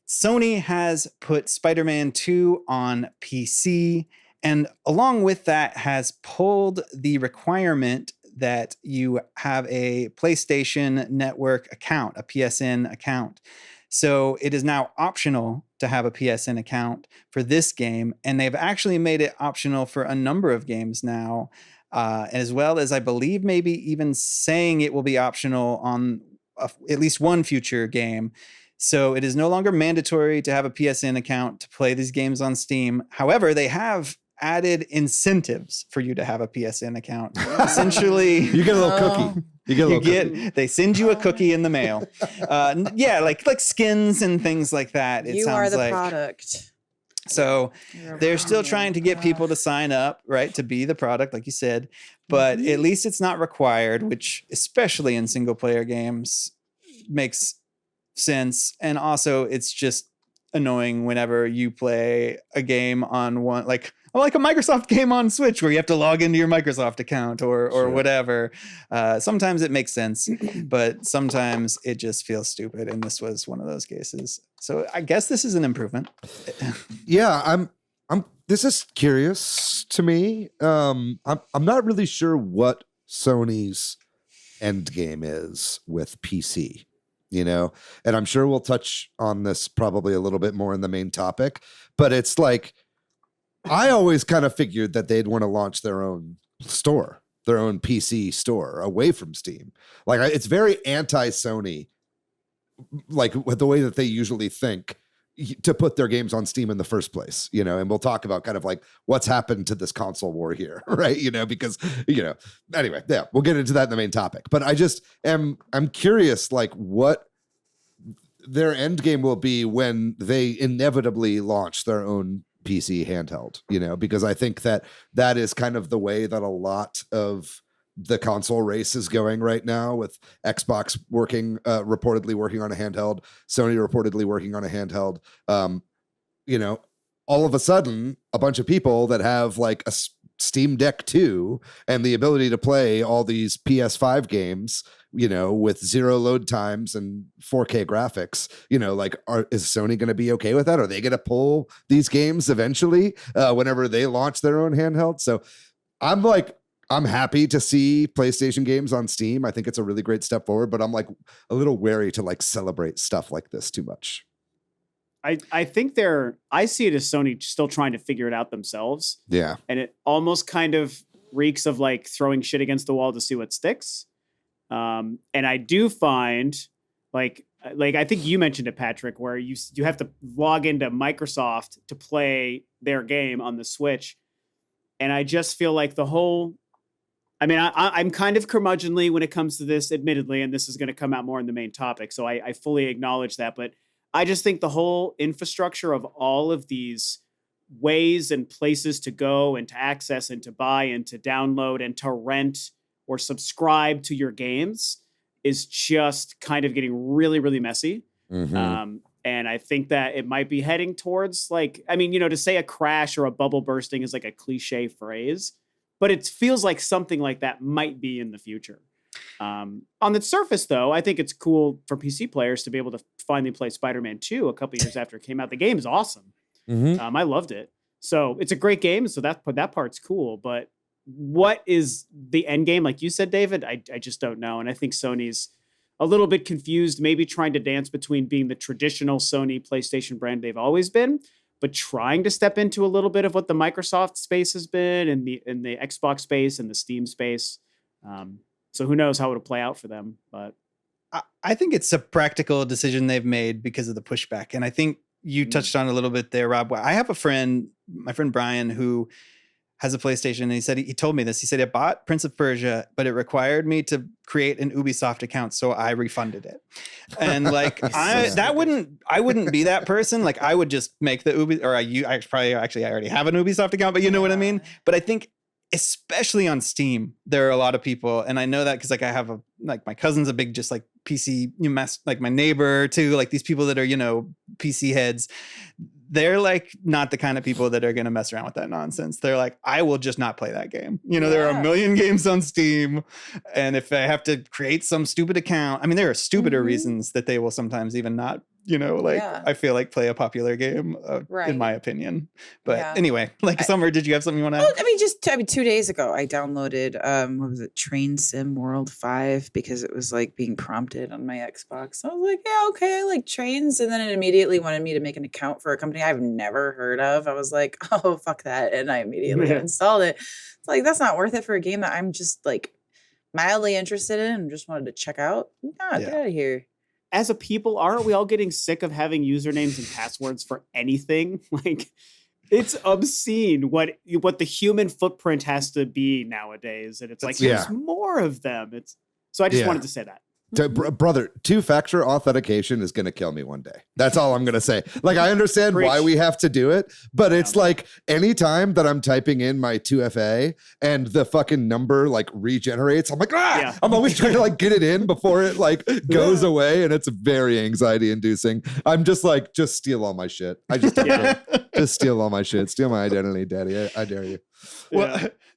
Sony has put Spider-Man 2 on PC, and along with that has pulled the requirement that you have a PlayStation Network account, a PSN account. So it is now optional to have a PSN account for this game, and they've actually made it optional for a number of games now, as well as I believe maybe even saying it will be optional on at least one future game. So it is no longer mandatory to have a PSN account to play these games on Steam. However, they have added incentives for you to have a PSN account. Essentially, you get a little cookie. They send you a cookie in the mail. Yeah, like skins and things like that. It you sounds are the like. product. So they're still trying to get people to sign up, right, to be the product, like you said. But at least it's not required, which, especially in single player games, makes sense. And also, it's just annoying whenever you play a game on one, like a Microsoft game on Switch where you have to log into your Microsoft account or Sure. whatever. Sometimes it makes sense, but sometimes it just feels stupid. And this was one of those cases. So I guess this is an improvement. Yeah, this is curious to me. I'm not really sure what Sony's Endgame is with PC, and I'm sure we'll touch on this probably a little bit more in the main topic, but it's like, I always kind of figured that they'd want to launch their own store, their own PC store away from Steam. Like, it's very anti-Sony, like with the way that they usually think to put their games on Steam in the first place, and we'll talk about kind of like what's happened to this console war here, right? Because, anyway, yeah, we'll get into that in the main topic. But I'm curious, like, what their end game will be when they inevitably launch their own PC handheld, because I think that is kind of the way that a lot of the console race is going right now, with Xbox reportedly working on a handheld, Sony reportedly working on a handheld. All of a sudden, a bunch of people that have like a Steam Deck 2 and the ability to play all these PS5 games, with zero load times and 4K graphics, is Sony going to be okay with that? Are they going to pull these games eventually whenever they launch their own handheld? So I'm happy to see PlayStation games on Steam. I think it's a really great step forward, but I'm like a little wary to like celebrate stuff like this too much. I think I see it as Sony still trying to figure it out themselves. Yeah. And it almost kind of reeks of like throwing shit against the wall to see what sticks. And I do find like I think you mentioned it, Patrick, where you have to log into Microsoft to play their game on the Switch. And I just feel like I'm kind of curmudgeonly when it comes to this, admittedly, and this is going to come out more in the main topic. So I fully acknowledge that. But I just think the whole infrastructure of all of these ways and places to go and to access and to buy and to download and to rent or subscribe to your games is just kind of getting really, really messy. Mm-hmm. And I think that it might be heading towards to say a crash or a bubble bursting is like a cliche phrase, but it feels like something like that might be in the future. On the surface, though, I think it's cool for PC players to be able to finally play Spider-Man 2 a couple years after it came out. The game is awesome. Mm-hmm. I loved it. So it's a great game. So that part's cool. But what is the end game? Like you said, David, I just don't know. And I think Sony's a little bit confused, maybe trying to dance between being the traditional Sony PlayStation brand they've always been, but trying to step into a little bit of what the Microsoft space has been and the Xbox space and the Steam space. So who knows how it'll play out for them. But I think it's a practical decision they've made because of the pushback. And I think you touched on a little bit there, Rob. I have a friend, my friend Brian, who has a PlayStation, and he told me this. He said, I bought Prince of Persia, but it required me to create an Ubisoft account, so I refunded it. And like, I wouldn't be that person. Like, I would just make the I already have an Ubisoft account, but you know what I mean? But I think, especially on Steam, there are a lot of people, and I know that because like I have my cousin's a big just like PC mess, like my neighbor too, like these people that are PC heads. They're like not the kind of people that are going to mess around with that nonsense. They're like, I will just not play that game. There are a million games on Steam, and if I have to create some stupid account, I mean, there are stupider reasons that they will sometimes even not Yeah. I feel like play a popular game, Right. in my opinion. But Yeah. anyway, like Summer, did you have something you want to Well, add? 2 days ago, I downloaded what was it, Train Sim World 5 because it was like being prompted on my Xbox. I was like, yeah, okay, I like trains, and then it immediately wanted me to make an account for a company I've never heard of. I was like, oh fuck that, and I immediately installed it. It's like that's not worth it for a game that I'm just like mildly interested in and just wanted to check out. Nah, get out of here. As a people, aren't we all getting sick of having usernames and passwords for anything? Like, it's obscene what the human footprint has to be nowadays, and it's like there's more of them. So I just wanted to say that. Brother, two-factor authentication is going to kill me one day. That's all I'm going to say. Like, I understand why we have to do it, but it's like anytime that I'm typing in my 2FA and the fucking number like regenerates, I'm like, I'm always trying to like get it in before it like goes away, and it's very anxiety-inducing. I'm just like, just steal all my shit. I just don't just steal all my shit. Steal my identity, daddy. I dare you. Well,